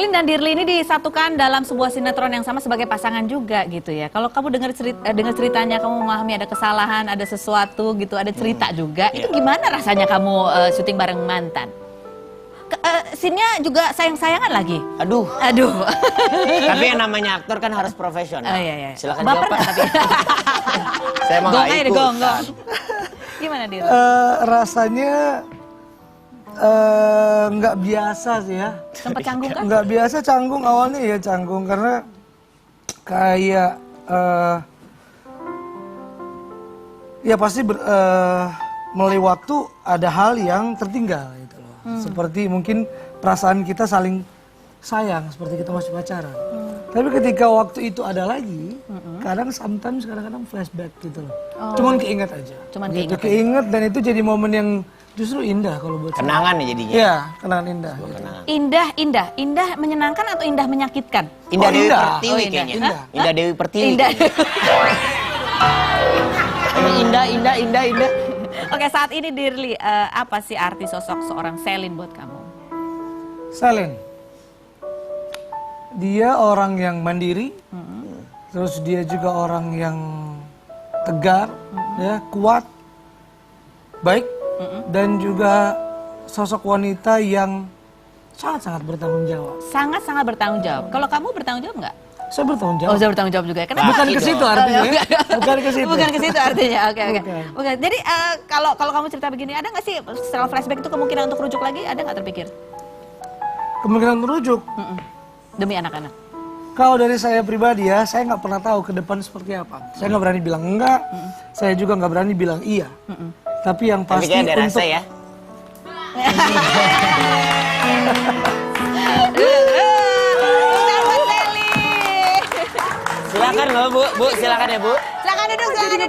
Selin dan Dirli ini disatukan dalam sebuah sinetron yang sama sebagai pasangan juga gitu ya. Kalau kamu dengar ceritanya, kamu memahami ada kesalahan, ada sesuatu gitu, ada cerita juga. Itu gimana rasanya kamu syuting bareng mantan? Scene-nya juga sayang-sayangan lagi. Aduh. Tapi yang namanya aktor kan harus profesional. Iya. Silakan Baper jawab, Pak. tapi. Saya mau Gong nggak aja deh, ikut. gong. Gimana Dirli? Rasanya nggak biasa sih ya. Sempet canggung kan? Nggak biasa canggung, awalnya ya canggung karena kayak ya pasti melalui waktu ada hal yang tertinggal gitu loh. Seperti mungkin perasaan kita saling sayang seperti kita masih pacaran. Tapi ketika waktu itu ada lagi, kadang-kadang flashback gitu loh. Cuman keinget aja. Cuman gitu, keinget. keinget dan itu jadi momen yang justru indah kalau buat saya. Kenangan ya jadinya. Iya, kenangan indah. Gitu. Kenangan. Indah menyenangkan atau indah menyakitkan? Indah Oh, Dewi indah. Pertiwi Oh, indah. kayaknya. Indah. Indah Dewi Pertiwi. Indah. Indah. Oke, saat ini Dirli, apa sih arti sosok seorang Selin buat kamu? Selin, dia orang yang mandiri, terus dia juga orang yang tegar, ya kuat, baik, dan juga sosok wanita yang sangat-sangat bertanggung jawab. Sangat-sangat bertanggung jawab. Kalau kamu bertanggung jawab nggak? Saya bertanggung Oh, jawab. saya bertanggung jawab juga ya. Kenapa? Bukan ke situ artinya, ya? Bukan ke situ. Bukan ke situ artinya. Oke. Bukan. Bukan. Jadi kalau kamu cerita begini, ada nggak sih setelah flashback itu kemungkinan untuk rujuk lagi? Ada nggak terpikir? Kemungkinan merujuk. Demi anak-anak. Kalau dari saya pribadi ya, saya nggak pernah tahu ke depan seperti apa. Saya nggak berani bilang enggak, saya juga nggak berani bilang iya. Tapi yang Tapi pasti kayak ada untuk rasa ya. Silakan loh Bu, silakan ya Bu. Silakan duduk Selin.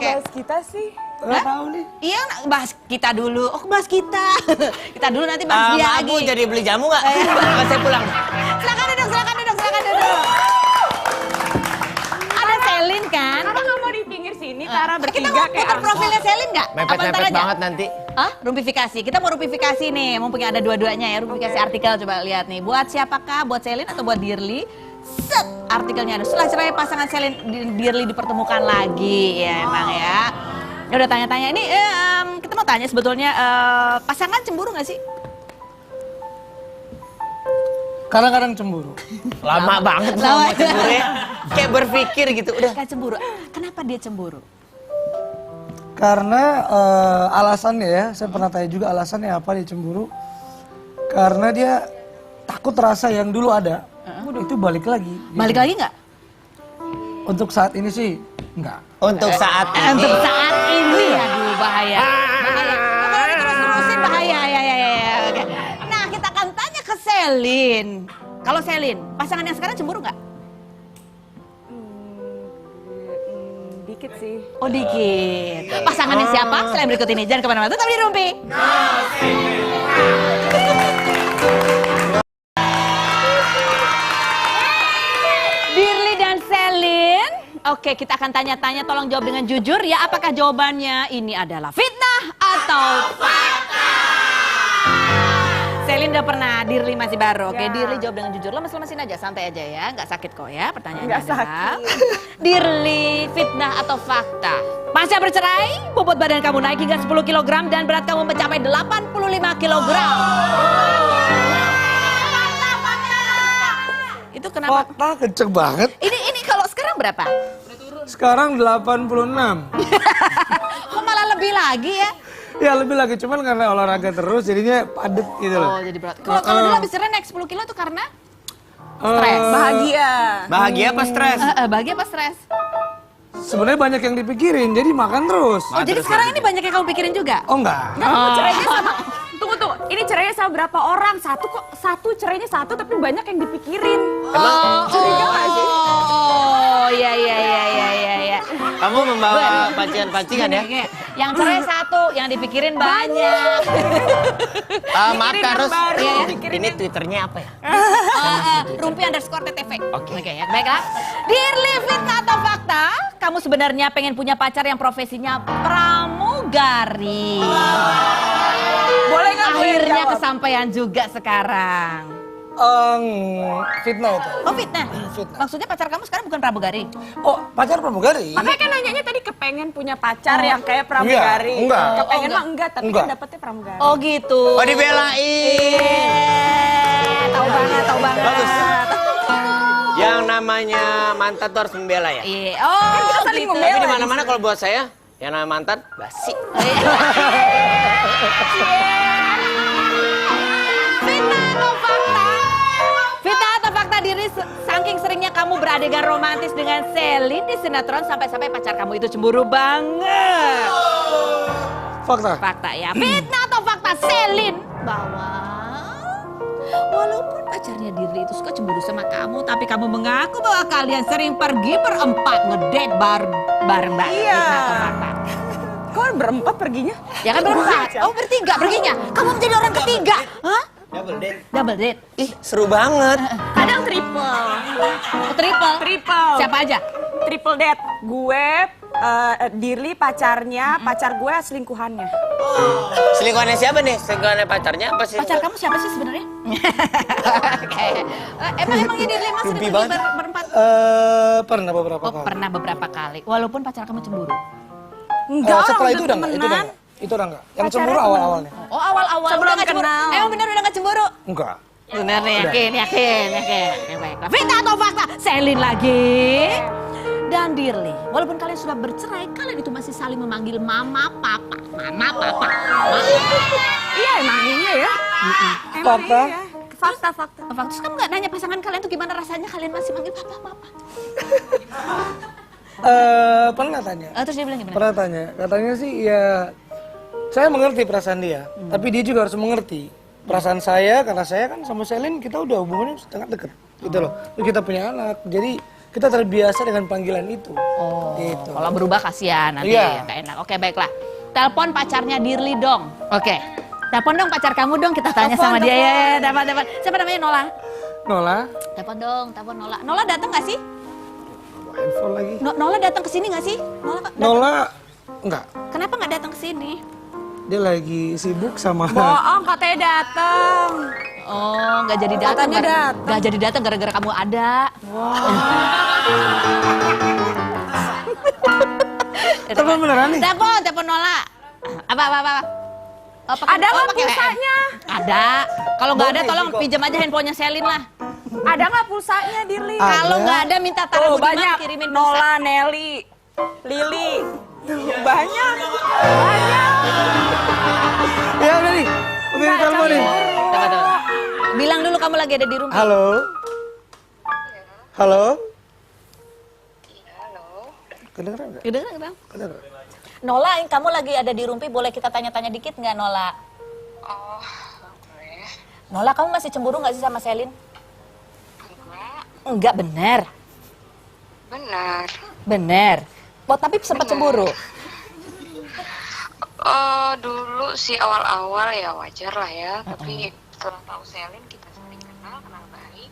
Bahas kita sih. nggak tahu nih. Iya, bahas kita dulu. Oh, bahas kita. Kita dulu nanti bahas dia Maaf lagi. Bu, jadi beli jamu nggak? Saya pulang. Silakan duduk. Ada Selin kan? Karena nggak mau di pinggir sini, Tara Kita bertiga mau kayak putar profilnya Selin nggak? Apa ntar Mepet-mepet aja? banget nanti. Hah? Rumpifikasi. Kita mau rumpifikasi nih. Mumpung ada dua-duanya ya. Rumpifikasi artikel coba lihat nih. Buat siapakah? Buat Selin atau buat Dirli? Set artikelnya ada. Setelah cerai pasangan Selin Dirli dipertemukan lagi ya emang ya. Ya udah tanya-tanya ini kita mau tanya sebetulnya pasangan cemburu nggak sih? Kadang-kadang cemburu. Lama banget sama cemburu ya. Kayak berpikir gitu. Udah. Kan cemburu. Kenapa dia cemburu? Karena alasannya ya, saya pernah tanya juga alasannya apa dia cemburu. Karena dia takut rasa yang dulu ada, itu balik lagi. Balik lagi nggak? Untuk saat ini sih, enggak. Untuk saat ini. Untuk saat ini, aduh bahaya. Bahaya. Kalau terus-terusin bahaya. Ya. Oke. Nah, kita akan tanya ke Selin. Kalau Selin, pasangan yang sekarang cemburu nggak? dikit sih. Oh dikit. Pasangannya siapa? Selain berikut ini. Jangan kemana-mana, tetap di Rumpi. Dirli dan Selin. Oke, kita akan tanya-tanya. Tolong jawab dengan jujur ya. Apakah jawabannya ini adalah fitnah atau fakta? Selin udah pernah, Dirli masih baru. Oke, Dirli jawab dengan jujur. Lemes-lemesin aja, santai aja ya. Nggak sakit kok ya. Pertanyaannya Nggak adalah Dirli, fitnah atau fakta? Pasca bercerai, bobot badan kamu naik hingga 10 kg dan berat kamu mencapai 85 kg. Itu kenapa? Fakta kenceng banget. Ini kalau sekarang berapa? Sekarang 86. Kok malah lebih lagi ya? Ya lebih lagi, cuman karena olahraga terus jadinya padet gitu loh. Oh jadi berat. Kalau dulu habis cerai naik 10 kilo itu karena Stres. Bahagia. Bahagia apa stres? bahagia apa stres? Sebenarnya banyak yang dipikirin, jadi makan terus. Oh jadi sekarang ini banyak yang kamu pikirin juga? Oh enggak. Cerainya sama. Tunggu. Ini cerainya sama berapa orang? Satu cerainya satu tapi banyak yang dipikirin. Emang Curiga nggak sih? Oh iya. kamu membawa pancingan-pancingan ya? Yang cerai satu, yang dipikirin banyak. Maaf Karus, baru, Iya, ya. ini Twitternya apa ya? Rumpi_TTV. Oke. Ya, baiklah. Dirli, fitnah atau fakta? Kamu sebenarnya pengen punya pacar yang profesinya pramugari. Boleh nggak Akhirnya kesampaian juga sekarang. Fitnah itu. Oh fitnah? Fitnah. Maksudnya pacar kamu sekarang bukan pramugari? Oh, pacar pramugari? Makanya kan nanyanya tadi kepengen punya pacar yang kayak pramugari. Enggak. Kepengen Oh, mah enggak, tapi enggak. kan dapetnya pramugari. Oh gitu. Oh dibelain. Tahu banget, tahu banget. Bagus. Yang namanya mantan tuh harus membela ya. Iya. Oh, Kan kita saling gitu. membela. Tapi di mana-mana kalau buat saya, yang namanya mantan basi. Fitnah atau fakta? Fitnah atau fakta diri saking seringnya kamu beradegan romantis dengan Selin di sinetron sampai-sampai pacar kamu itu cemburu banget. Fakta. Fakta ya. Fitnah atau fakta Selin bahwa walaupun pacarnya Dirli itu suka cemburu sama kamu, tapi kamu mengaku bahwa kalian sering pergi berempat ngedate bareng-bareng. Iya. Fitnah atau fakta? Kok berempat perginya? Ya kan berempat. Oh bertiga perginya. Kamu menjadi orang ketiga. Hah? Double date. Double date. Ih, seru banget. Kadang triple. Oh, triple. Triple. Siapa aja? Triple date. Gue, Dirli pacarnya, pacar gue selingkuhannya. Selingkuhannya siapa nih? Selingkuhannya pacarnya apa sih? Pacar kamu siapa sih sebenarnya? Oke. Emangnya Dirli mas sering Rupi pergi banget. berempat? Pernah beberapa Oh kali. pernah beberapa kali. Walaupun pacar kamu cemburu. Enggak, Setelah itu udah enggak, temenan. Itu udah enggak. Yang Pacarnya cemburu temen. awal-awalnya. Oh awal-awal Sebelum udah nggak cemburu. kenal. Emang bener udah gak cemburu? Enggak. Bener nih, yakin. Oke, baiklah. Fitnah atau fakta? Selin lagi. Dan Dirli, walaupun kalian sudah bercerai, kalian itu masih saling memanggil mama, papa. Mama, papa. Iya emang iya ya. Emang Fakta. iya. Fakta. Oh, fakta, terus kamu gak nanya pasangan kalian tuh gimana rasanya kalian masih manggil papa, papa? Pernah tanya. Terus dia bilang gimana? Pernah tanya. Katanya sih ya saya mengerti perasaan dia, tapi dia juga harus mengerti perasaan saya karena saya kan sama Selin kita udah hubungannya sangat dekat gitu loh. Terus kita punya anak. Jadi kita terbiasa dengan panggilan itu. Oh, Gitu. kalau berubah kasihan nanti Iya. gak enak. Oke, baiklah. Telepon pacarnya Dirli dong. Oke. Telepon dong pacar kamu dong, kita tanya sama dia ya. Dapat. Siapa namanya? Nola. Nola, Telepon dong, telepon Nola. Nola datang gak sih? handphone lagi. Nola datang ke sini gak sih? Nola enggak. Kenapa nggak datang ke sini? Dia lagi sibuk sama Bohong katanya dateng. Oh, nggak jadi datang. Katanya datang. Nggak jadi datang gara-gara kamu ada. Telepon beneran nih? Telepon Nola. Apa? Oh, Ada nggak pakai WA? pulsanya? Ada. Kalau nggak ada, tolong pinjam aja handphonenya Selin lah. Ada nggak pulsanya Dirli? Ada. Kalau nggak ada, minta Tara Tuh Budiman banyak. kirimin pulsa. Nola, Nelly, Lili. Banyak. Ya udah nih. Udah di telepon nih. Tunggu. Bilang dulu kamu lagi ada di rumah. Halo. Halo. Kedengeran nggak? Kedengeran? Kedengeran. Nola, kamu lagi ada di Rumpi, boleh kita tanya-tanya dikit nggak Nola? Oh, boleh. Nola, kamu masih cemburu nggak sih sama Selin? Enggak, Enggak, bener. benar. Bener. Oh, tapi sempat cemburu. Dulu sih awal-awal ya wajar lah ya. Tapi setelah tahu Selin kita saling kenal baik.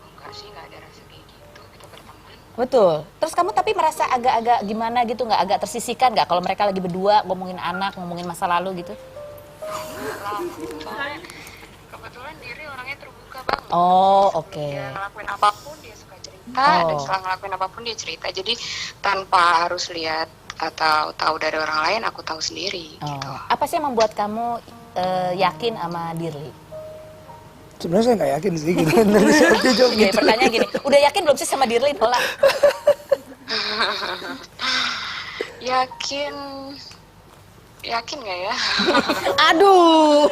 Enggak sih, nggak ada rasa kayak gitu. Kita berteman. Betul. Terus kamu tapi merasa agak-agak gimana gitu, nggak agak tersisihkan nggak kalau mereka lagi berdua ngomongin anak, ngomongin masa lalu gitu? Kebetulan diri orangnya terbuka banget. Oh, oke. Dia ngelakuin apapun dia suka cerita. Oh. Dan setelah ngelakuin apapun dia cerita. Jadi tanpa harus lihat atau tahu dari orang lain, aku tahu sendiri. Oh. Gitu. Apa sih yang membuat kamu yakin sama Dirli? Sebenarnya saya nggak yakin sih gitu. Dari saya dia jawab Iya, gitu. pertanyaan gini, udah yakin belum sih sama Dirli, Nola? Yakin nggak ya? Aduh.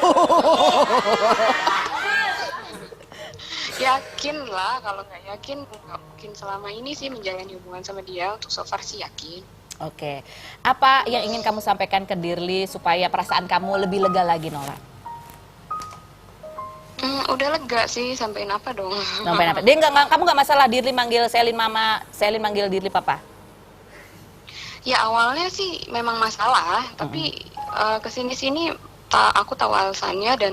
Yakin lah, kalau nggak yakin nggak mungkin selama ini sih menjalani hubungan sama dia. Untuk so far sih yakin. Oke. Apa yang ingin kamu sampaikan ke Dirli supaya perasaan kamu lebih lega lagi, Nola? Udah lega sih, sampein apa dong? Sampai apa? Dia kamu nggak masalah Dirli manggil Selin mama, Selin manggil Dirli papa? Ya awalnya sih memang masalah, tapi kesini-sini aku tahu alasannya dan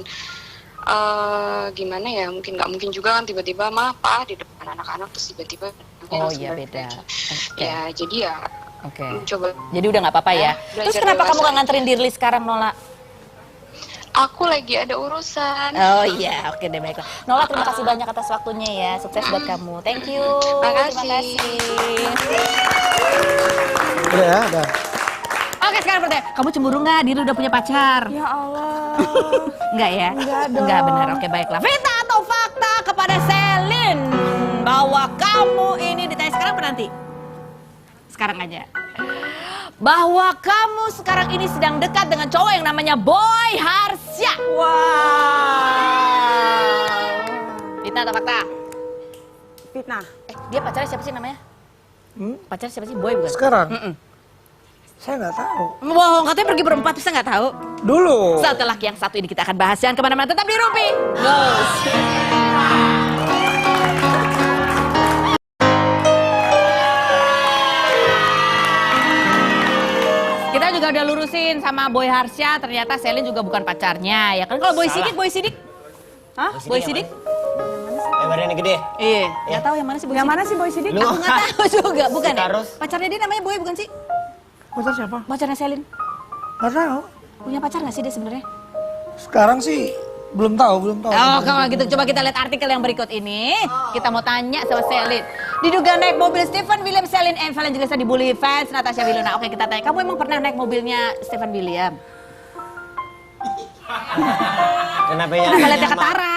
gimana ya, nggak mungkin juga kan tiba-tiba pa di depan anak-anak terus tiba-tiba Oh langsung iya balik beda. lagi. Oke. Ya jadi ya Oke. coba Jadi udah nggak apa-apa ya. Terus belajar kenapa kamu dewasa. nggak nganterin Dirli sekarang, Nola? aku lagi ada urusan. Oh iya, oke deh baiklah. Nola, terima kasih banyak atas waktunya ya. Sukses buat kamu. Thank you. Makasih. Udah ya, udah. Oke, sekarang pertanyaan. Kamu cemburu nggak? Diri udah punya pacar? Ya Allah. Enggak ya? Enggak dong. Enggak benar. Oke, baiklah. Fitnah atau fakta kepada Selin bahwa kamu ini ditanya sekarang apa nanti? Sekarang aja. Bahwa kamu sekarang ini sedang dekat dengan cowok yang namanya Boy Harsya. Wow. Fitnah atau fakta? Fitnah. Dia pacarnya siapa sih namanya? Pacarnya siapa sih? Boy bukan? Sekarang? Saya nggak tahu. Bohong, katanya pergi berempat, bisa nggak tahu? Dulu. Satu laki yang satu ini kita akan bahas. Jangan kemana-mana, tetap di Rumpi. Goes. Kita juga udah lurusin sama Boy Harsya, ternyata Selin juga bukan pacarnya. Ya kan kalau Boy Sidik, Boy Sidik? Hah? Boy Sidik? Yang badannya gede. Iya. Nggak tahu yang mana sih Boy Yang Sidik? mana sih Boy Sidik? Aku nggak tahu juga, bukan ya? Harus. Pacarnya dia namanya Boy bukan sih? Pacar siapa? Pacarnya Selin. Nggak tahu. Punya pacar nggak sih dia sebenarnya? Sekarang sih belum tahu. Oh, kalau gitu coba kita lihat artikel yang berikut ini. Kita mau tanya sama Selin. Diduga naik mobil Stephen William, Selin Evangelista dibully fans Natasha Wilona. Oke, kita tanya. Kamu emang pernah naik mobilnya Stephen William? Kenapa ya? Pernah lihat Katara?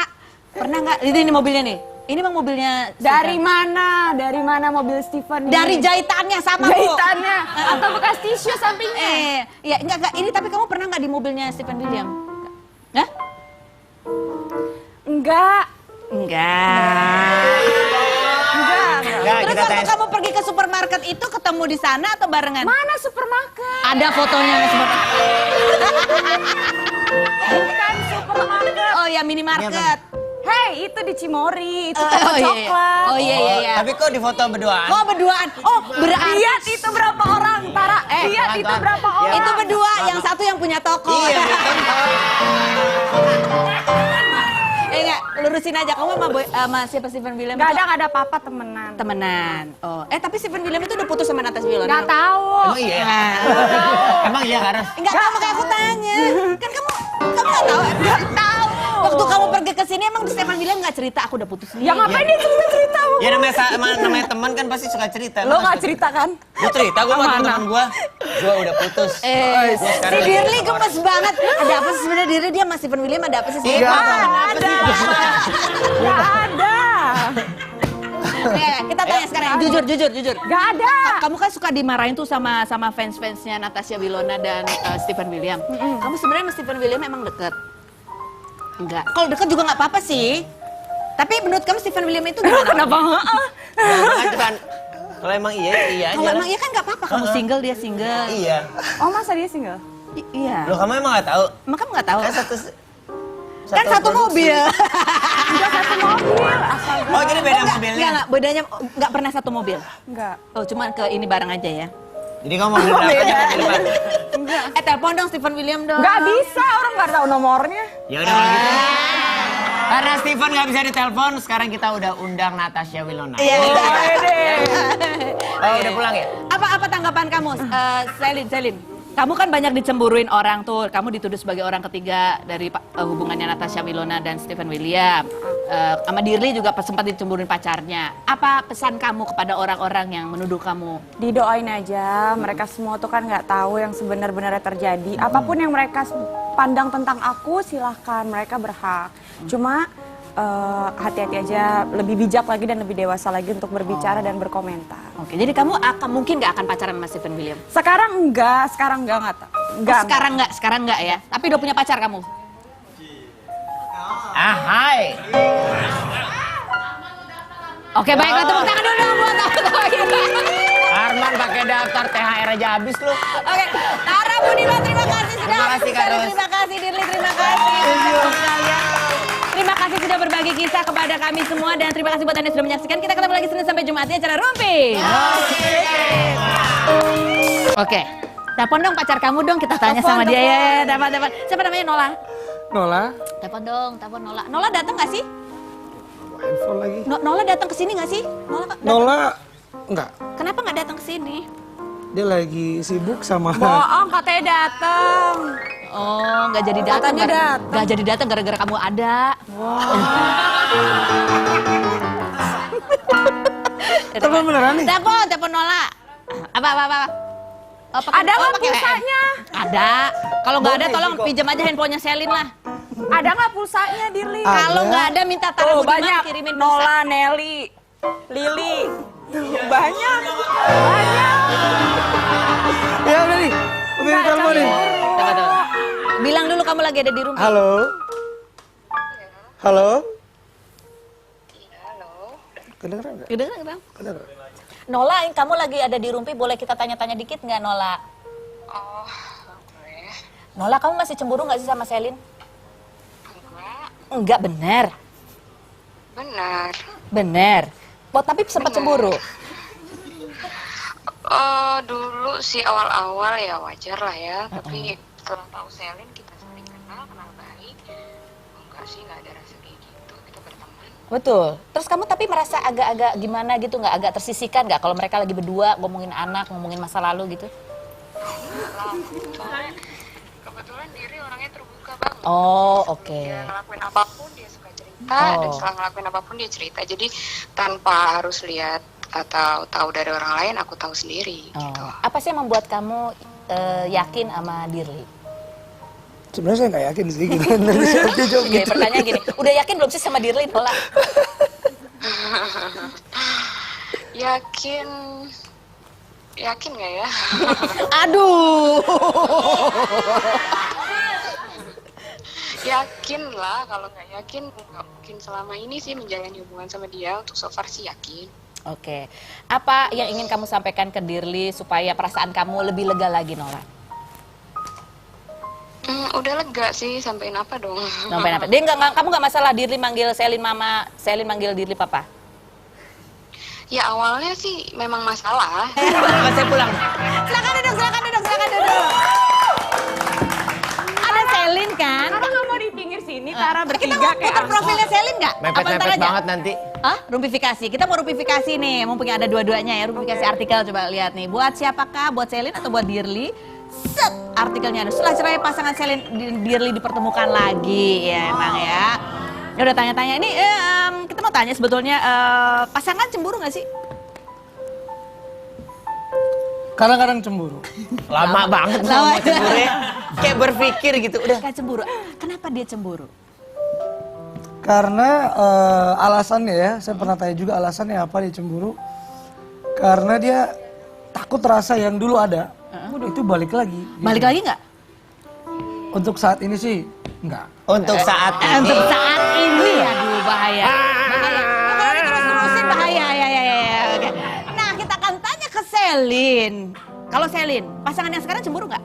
Pernah nggak? Ini mobilnya nih. Ini bang mobilnya Dari Stephen. mana? Dari mana mobil Stephen ini? Dari jahitannya sama Bu. jahitannya atau bekas tisu sampingnya? Ya enggak. Ini tapi kamu pernah nggak di mobilnya Stephen William? Hah? Enggak. Enggak. Enggak, Terus kita waktu tanya. kamu pergi ke supermarket itu ketemu di sana atau barengan? Mana supermarket? Ada fotonya nggak supermarket? Bukan supermarket. Oh ya minimarket. Hei, itu di Cimori, itu Oh, toko iya. coklat. Oh iya. Tapi kok di foto berduaan? Oh berduaan. Oh berarti Lihat itu berapa orang, Tara? Lihat Tuhan, itu Tuhan. berapa orang? itu berdua, yang satu yang punya toko. Iya, Enggak, lurusin aja kamu sama siapa Stephen William? Gak itu ada apa-apa temenan. temenan. Oh, tapi Stephen William itu udah putus sama Natasha Wilona. Gak tahu. Emang iya? Emang iya harus? Enggak tahu makanya aku tanya. Kan kamu nggak tahu? Nggak tahu. Waktu kamu pergi ke sini emang Stephen William nggak cerita aku udah putus nih. Ya ngapain dia cerita? Ya namanya teman kan pasti suka cerita. Lo gak cerita kan? Gue cerita, gue sama teman gue. Gue udah putus. Si Dirli gemes banget. Ada apa sih sebenarnya Dirli dia sama Stephen William ada apa sih sebenarnya? Ada. Gak ada. Nih, kita tanya sekarang jujur. Gak ada. Kamu kan suka dimarahin tuh sama fans-fansnya Natasha Wilona dan Stephen William. Kamu sebenarnya sama Stephen William emang deket? Enggak. Kalau deket juga nggak apa-apa sih. Tapi menurut kamu Stephen William itu gimana? Kenapa? Kan, kalau emang iya Kalau aja. emang iya kan nggak apa-apa. Kamu single dia single. Iya. Oh masa dia single? Iya. Loh kamu emang gak tahu? Emang kamu nggak tahu? Kan Kan satu produksi. mobil. Enggak satu mobil. Astaga. Oh jadi beda mobilnya? Enggak, bedanya nggak pernah satu mobil. Enggak. Oh, cuman ke ini bareng aja ya. Jadi kamu mobil berapa aja mobil depan? Telepon dong Stephen William dong. Enggak bisa, orang nggak tahu nomornya. Ya udah kalau gitu. Karena Steven nggak bisa ditelepon, sekarang kita udah undang Natasha Wilona. Iya. Oh udah pulang ya? Apa tanggapan kamu, Selin? Kamu kan banyak dicemburuin orang tuh. Kamu dituduh sebagai orang ketiga dari hubungannya Natasha Wilona dan Stephen William. Sama Dirli juga sempat dicemburuin pacarnya. Apa pesan kamu kepada orang-orang yang menuduh kamu? Didoain aja, mereka semua tuh kan nggak tahu yang sebenar-benarnya terjadi. Apapun yang mereka pandang tentang aku, silahkan, mereka berhak. Cuma hati-hati aja, lebih bijak lagi dan lebih dewasa lagi untuk berbicara dan berkomentar. Oke, jadi kamu mungkin nggak akan pacaran sama Stephen William? Sekarang enggak tahu. Enggak. Sekarang nggak ya. Tapi udah punya pacar kamu? Hai. Oke, baiklah tepuk tangan dulu dong buat tamu-tamu kita. Arman pakai daftar THR aja habis lu. Oke, Tara Budiman terima kasih sudah. Terima kasih, Kak Ros. Terima kasih Dirli, terima kasih. Terima kasih sudah berbagi kisah kepada kami semua dan terima kasih buat Anda yang sudah menyaksikan. Kita ketemu lagi Senin sampai Jumat di acara Rumpi. Oke. Telepon dong pacar kamu dong, kita tanya sama dia ya. Dapat. Siapa namanya? Nola. Nola, Telepon dong, telepon Nola. Nola datang nggak sih? handphone lagi. Nola datang ke sini nggak sih? Nola, enggak. Kenapa nggak datang ke sini? Dia lagi sibuk sama. Bohong katanya dateng. Oh, nggak jadi datang. Katanya datang. Nggak jadi datang gara-gara kamu ada. Telepon beneran nih? Telepon Nola. Apa? Oh, Ada nggak pakai WM? pulsanya? Ada. Kalau nggak ada, tolong pinjam aja handphonenya Selin lah. Ada nggak pulsanya, Dirli? Ada. Kalau nggak ada, minta Tara Tuh, Budiman banyak. kirimin pulsa. Nola, Nelly, Lili. Banyak. Banyak. Ya udah nih, udah telepon nih. Coba. Bilang dulu kamu lagi ada di rumah. Halo? Halo? Iya, halo. Kedengeran nggak? Kedengeran? Kedengeran. Nola, kamu lagi ada di Rumpi, boleh kita tanya-tanya dikit nggak, Nola? Oh, boleh. Nola, kamu masih cemburu nggak sih sama Selin? Enggak, Enggak, bener. benar. Bener. Oh, tapi sempat cemburu. Dulu sih awal-awal ya wajar lah ya, tapi setelah tahu Selin kita saling kenal baik. Enggak sih, nggak ada rasa kayak gitu, kita berteman. Betul. Terus kamu tapi merasa agak-agak gimana gitu, nggak agak tersisihkan nggak kalau mereka lagi berdua ngomongin anak, ngomongin masa lalu gitu? Kebetulan Diri orangnya terbuka banget. Oh, oke. Dia ngelakuin apapun dia suka cerita, dan setelah ngelakuin apapun dia cerita. Jadi tanpa harus lihat atau tahu dari orang lain, aku tahu sendiri gitu. Oh. Apa sih yang membuat kamu yakin sama Dirli? Sebenarnya saya nggak yakin sih gitu. Nanti saya jawab Gini, gitu. pertanyaan gini, udah yakin belum sih sama Dirli, Nola? Yakin nggak ya? Aduh. Yakin lah, kalau nggak yakin nggak mungkin selama ini sih menjalani hubungan sama dia. Untuk so far sih yakin. Oke. Apa yang ingin kamu sampaikan ke Dirli supaya perasaan kamu lebih lega lagi, Nola? Udah lega sih, sampein apa dong? Sampai apa? Dia kamu nggak masalah Dirli manggil Selin mama, Selin manggil Dirli papa? Ya awalnya sih memang masalah. Saya pulang. Silakan duduk. Ada Selin kan? Tara nggak mau di pinggir sini, Tara Kita bertiga mau kayak putar profilnya Selin nggak? Apa ntar Mepet-mepet aja? banget nanti. Hah? Rumpifikasi. Kita mau rumpifikasi nih. Mumpung ada dua-duanya ya. Rumpifikasi artikel, coba lihat nih. Buat siapakah? Buat Selin atau buat Dirli? Set. Artikelnya ada. Setelah cerai pasangan Selin Dirli dipertemukan lagi. Ya emang ya. Ya udah tanya-tanya. Ini kita mau tanya sebetulnya pasangan cemburu nggak sih? Kadang-kadang cemburu. Lama banget Lama. sama cemburu ya. Kayak berpikir gitu. Udah. Kayak cemburu. Kenapa dia cemburu? Karena alasannya ya, saya pernah tanya juga alasannya apa dia cemburu. Karena dia takut rasa yang dulu ada, itu balik lagi. Balik lagi nggak? Untuk saat ini sih, enggak. Untuk saat ini. Untuk saat ini, aduh bahaya. Bahaya. Kalau diterus-terusin bahaya. Ya. Oke. Nah, kita akan tanya ke Selin. Kalau Selin, pasangan yang sekarang cemburu nggak?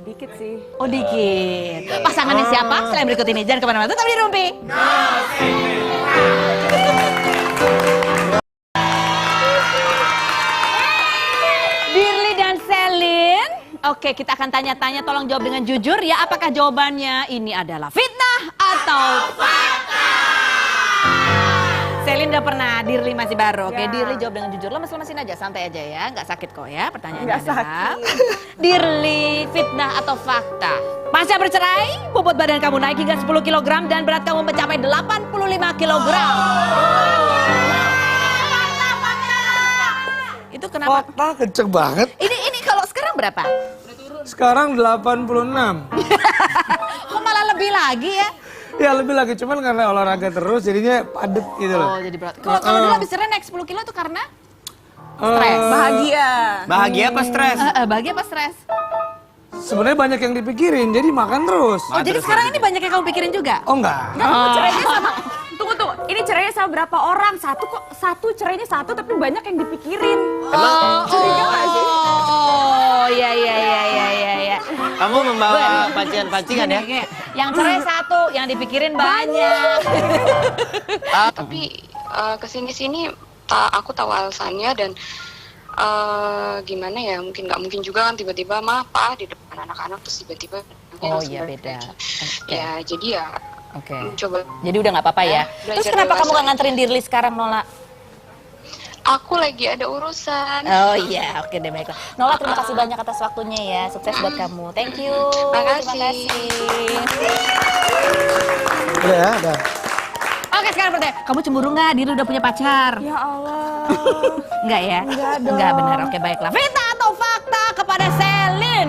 dikit sih. Oh dikit. Pasangannya siapa? Selain berikut ini. Jangan kemana-mana, tetap di Rumpi. Dirli dan Selin. Oke, kita akan tanya-tanya, tolong jawab dengan jujur ya. Apakah jawabannya ini adalah fitnah atau fakta? Selin udah pernah, Dirli masih baru. Oke, Ya. Dirli jawab dengan jujur. Lemes-lemesin aja, santai aja ya. Nggak sakit kok ya pertanyaannya Nggak adalah. Dirli, fitnah atau fakta? Pasca bercerai, bobot badan kamu naik hingga 10 kg dan berat kamu mencapai 85 kg. Itu kenapa? Fakta kenceng banget. Ini kalau sekarang berapa? Sekarang 86. Kok malah lebih lagi ya? Ya lebih lagi, cuman karena olahraga terus jadinya padet gitu loh. Oh, jadi berat. Kalau dulu habis cerai naik 10 kilo tuh karena Stres. Bahagia. Bahagia apa stres? bahagia apa stres? Sebenarnya banyak yang dipikirin, jadi makan terus. Oh, jadi sekarang ini banyak yang kamu pikirin juga? Oh enggak. Enggak, kamu cerainya sama. Tunggu. Ini cerainya sama berapa orang? Satu cerainya satu tapi banyak yang dipikirin. Curiga nggak sih? Oh, iya. Kamu membawa pancingan-pancingan ya? Yang cerai satu, yang dipikirin banyak. Tapi kesini-sini aku tahu alasannya dan gimana ya, mungkin nggak mungkin juga kan tiba-tiba Pak di depan anak-anak terus tiba-tiba Oh langsung iya, balik beda. lagi. Oke. Ya jadi ya Oke. coba Jadi udah nggak apa-apa ya. Belajar Terus kenapa kamu dewasa nggak nganterin Dirli sekarang, Nola? aku lagi ada urusan. Oh iya, oke deh baiklah. Nola, terima kasih banyak atas waktunya ya. Sukses buat kamu. Thank you. Makasih. Udah ya, udah. Oke, sekarang pertanyaan. Kamu cemburu nggak? Diri udah punya pacar? Ya Allah. Enggak ya? Enggak dong. Enggak benar. Oke, baiklah. Fitnah atau fakta kepada Selin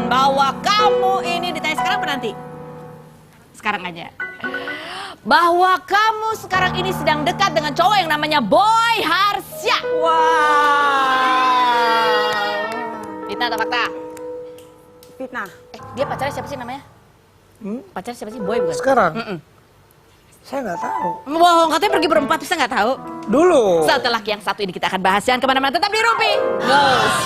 bahwa kamu ini ditanya sekarang apa nanti? Sekarang aja. Bahwa kamu sekarang ini sedang dekat dengan cowok yang namanya Boy Harsya. Wow. Fitnah atau fakta? Fitnah. Dia pacarnya siapa sih namanya? Pacarnya siapa sih? Boy bukan? Sekarang? Saya nggak tahu. Bohong, katanya pergi berempat, bisa nggak tahu? Dulu. Setelah yang satu ini kita akan bahas. Jangan kemana-mana, tetap di Rumpi. Goes.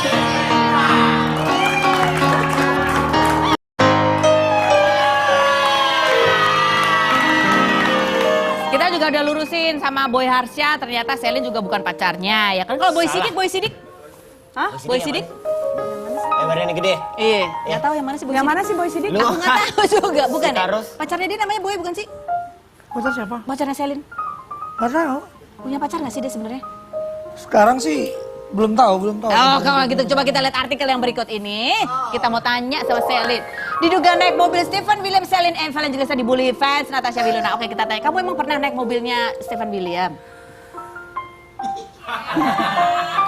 Kita juga udah lurusin sama Boy Harsya, ternyata Selin juga bukan pacarnya. Ya kan kalau Boy Sidik, Hah? Boy Sidik? Yang badannya gede. Iya. Nggak tahu yang mana sih Boy Yang Sidik? mana sih Boy Sidik? Lu. Aku nggak tahu juga, bukan ya? Karus. Pacarnya dia namanya Boy bukan sih? Pacar siapa? Pacarnya Selin. Nggak tahu. Punya pacar nggak sih dia sebenarnya? Sekarang sih belum tahu. Oh, kalau gitu coba kita lihat artikel yang berikut ini. Kita mau tanya sama Selin. Diduga naik mobil Stephen William, Selin Evangelista dibully fans Natasha Wilona. Oke, kita tanya. Kamu emang pernah naik mobilnya Stephen William?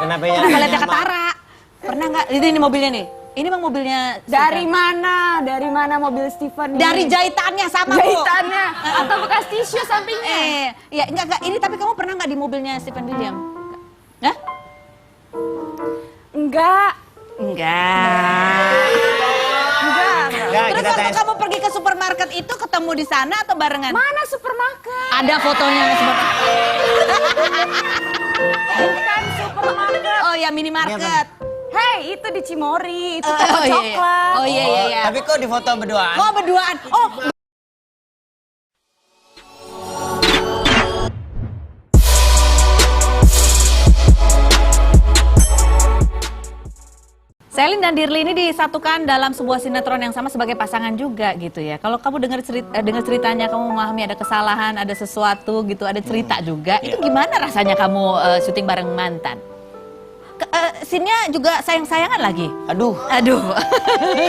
Kenapa ya? Pernah lihat Katara? Pernah nggak? Ini mobilnya nih. Ini emang mobilnya Dari Stephen. mana? Dari mana mobil Stephen? Dari jahitannya sama Bu. jahitannya atau bekas tisu sampingnya? Iya, enggak. Ini tapi kamu pernah nggak di mobilnya Stephen William? Hah? Enggak. Enggak. Enggak, Terus kita waktu tes. kamu pergi ke supermarket itu ketemu di sana atau barengan? Mana supermarket? Ada fotonya di supermarket. Bukan supermarket. Oh ya, minimarket. Hei, itu di Cimori, itu Oh, toko iya. coklat. Oh iya. Tapi kok di foto berduaan? Oh berduaan. Oh. Selin dan Dirli ini disatukan dalam sebuah sinetron yang sama sebagai pasangan juga gitu ya. Kalau kamu dengar ceritanya, kamu memahami ada kesalahan, ada sesuatu gitu, ada cerita juga. Itu gimana rasanya kamu syuting bareng mantan? Scene-nya juga sayang-sayangan lagi. Aduh.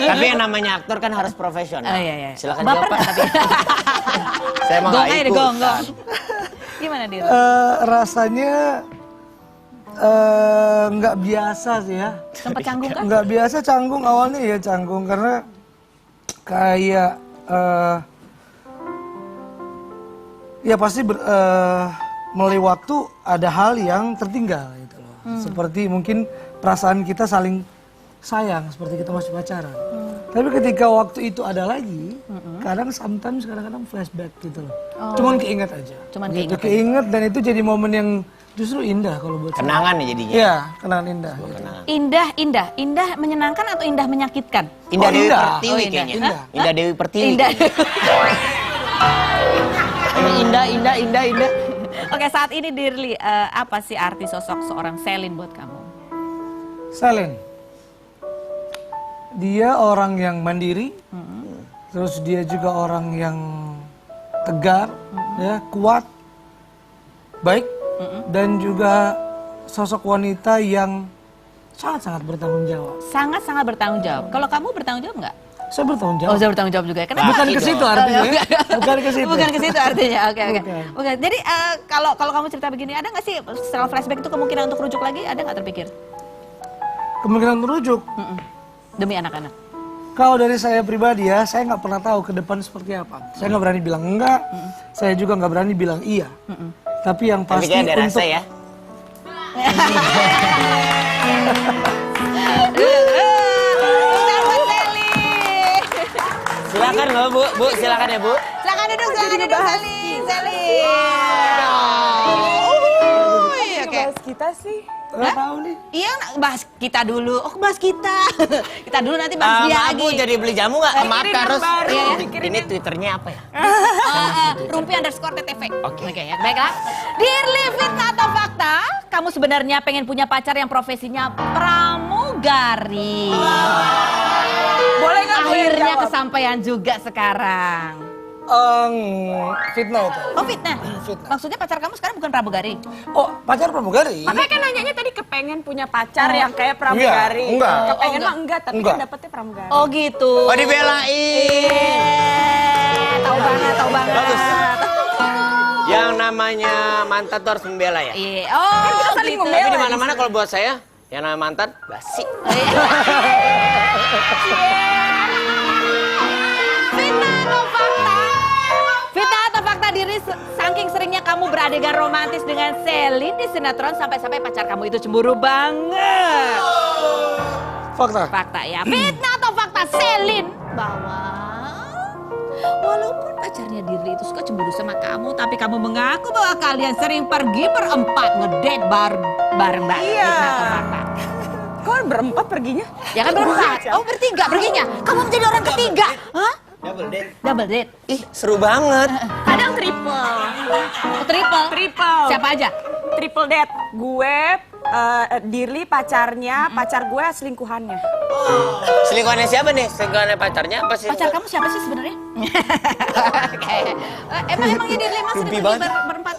Tapi yang namanya aktor kan harus profesional. Oh iya. Silakan Baper jawab, Pak. nggak tapi? Saya emang Gong nggak aja deh, ikut. gong. Gimana Dirli? Rasanya nggak biasa sih ya. Sempat canggung kan? Nggak biasa canggung, awalnya ya canggung karena kayak ya pasti melalui waktu ada hal yang tertinggal gitu loh. Seperti mungkin perasaan kita saling sayang seperti kita masih pacaran. Tapi ketika waktu itu ada lagi, kadang-kadang flashback gitu loh. Cuman keinget aja. Cuman Gitu, keinget. keinget dan itu jadi momen yang justru indah kalau buat saya. Kenangan ya jadinya. Iya, kenangan indah. Gitu. Kenangan. Indah menyenangkan atau indah menyakitkan? Indah Oh, Dewi indah. Pertiwi Oh, indah. kayaknya. Indah. Indah Dewi Pertiwi. Indah. Indah. Oke, saat ini Dirli, apa sih arti sosok seorang Selin buat kamu? Selin, dia orang yang mandiri, terus dia juga orang yang tegar, ya kuat, baik, dan juga sosok wanita yang sangat-sangat bertanggung jawab. Sangat-sangat bertanggung jawab. Kalau kamu bertanggung jawab nggak? Saya bertanggung Oh, jawab. saya bertanggung jawab juga ya. Kenapa? Bukan ke situ artinya, ya. Bukan ke situ. Bukan ke situ artinya. Oke. Bukan. Bukan. Jadi kalau kamu cerita begini, ada nggak sih setelah flashback itu kemungkinan untuk rujuk lagi? Ada nggak terpikir? Kemungkinan merujuk. Demi anak-anak. Kalau dari saya pribadi ya, saya nggak pernah tahu ke depan seperti apa. Saya nggak berani bilang enggak, saya juga nggak berani bilang iya. Tapi yang Tapi pasti kayak ada untuk rasa ya. Silakan loh Bu, silakan ya Bu. Silakan duduk, Selin. Oke. Bahas kita sih. nggak tahu nih. Iya, bahas kita dulu. Oh, bahas kita. Kita dulu nanti bahas dia Maaf lagi. Bu, jadi beli jamu nggak? Maaf Pikirin yang harus. baru, Iya, ya. Ini Twitternya apa ya? Rumpi_TTV. Oke. Ya, baiklah. Dirli, fitnah atau fakta? Kamu sebenarnya pengen punya pacar yang profesinya pramugari. Boleh nggak gue yang Akhirnya jawab? kesampaian juga sekarang. Fitnah itu. Oh fitnah. Fitnah. Maksudnya pacar kamu sekarang bukan pramugari? Oh, pacar pramugari? Makanya kan nanyanya tadi kepengen punya pacar yang kayak pramugari. Iya, enggak. Kepengen Oh, mah enggak, tapi Enggak. kan dapetnya pramugari. Oh gitu. Oh dibelain. Tahu banget, tahu banget. Bagus. Yang namanya mantan tuh harus membela ya. Iya. Oh, kita saling gitu. membela. Tapi di mana-mana kalau buat saya, yang namanya mantan basi. Fitnah atau fakta? Fitnah atau fakta diri saking seringnya kamu beradegan romantis dengan Selin di sinetron sampai-sampai pacar kamu itu cemburu banget. Fakta. Fakta ya. Fitnah atau fakta Selin bahwa walaupun pacarnya Dirli itu suka cemburu sama kamu, tapi kamu mengaku bahwa kalian sering pergi berempat ngedate bareng-bareng. Iya. Fitnah atau fakta? Kok berempat perginya? Ya kan berempat. Oh bertiga perginya. Kamu menjadi orang ketiga. Hah? Double date. Double date. Ih, seru banget. Kadang triple. Oh, triple. Triple. Siapa aja? Triple date. Gue, Dirli pacarnya, pacar gue selingkuhannya. Selingkuhannya siapa nih? Selingkuhannya pacarnya apa sih? Pacar kamu siapa sih sebenarnya? Emangnya Dirli masih Mimpi pergi banget. berempat?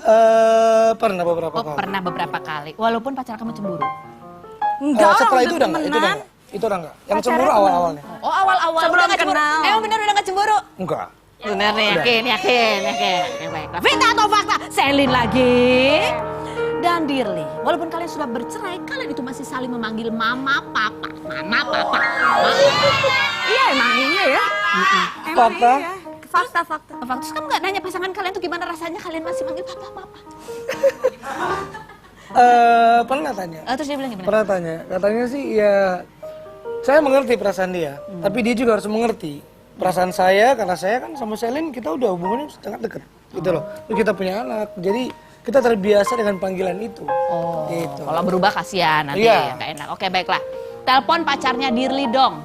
Pernah beberapa Oh kali. pernah beberapa kali. Walaupun pacar kamu cemburu. Enggak, Setelah udah itu udah enggak, itu udah temenan. enggak. Itu udah enggak. Yang Pacarnya cemburu temen. awal-awalnya. Oh awal-awal Sebelum udah nggak cemburu. kenal. Emang bener udah gak cemburu? Enggak. Bener nih, yakin. Oke, baiklah. Fitnah atau fakta? Selin lagi. Dan Dirli, walaupun kalian sudah bercerai, kalian itu masih saling memanggil mama, papa. Mama, papa. Iya emang iya ya. Emang Fakta. iya. Fakta. Fakta. Terus kamu gak nanya pasangan kalian tuh gimana rasanya kalian masih manggil papa, papa? Pernah tanya. Terus dia bilang gimana? Pernah tanya. Katanya sih ya saya mengerti perasaan dia, tapi dia juga harus mengerti perasaan saya karena saya kan sama Selin kita udah hubungannya sangat dekat gitu loh. Terus kita punya anak. Jadi kita terbiasa dengan panggilan itu. Oh, Gitu. kalau berubah kasihan nanti Iya. nggak enak. Oke, baiklah. Telepon pacarnya Dirli dong.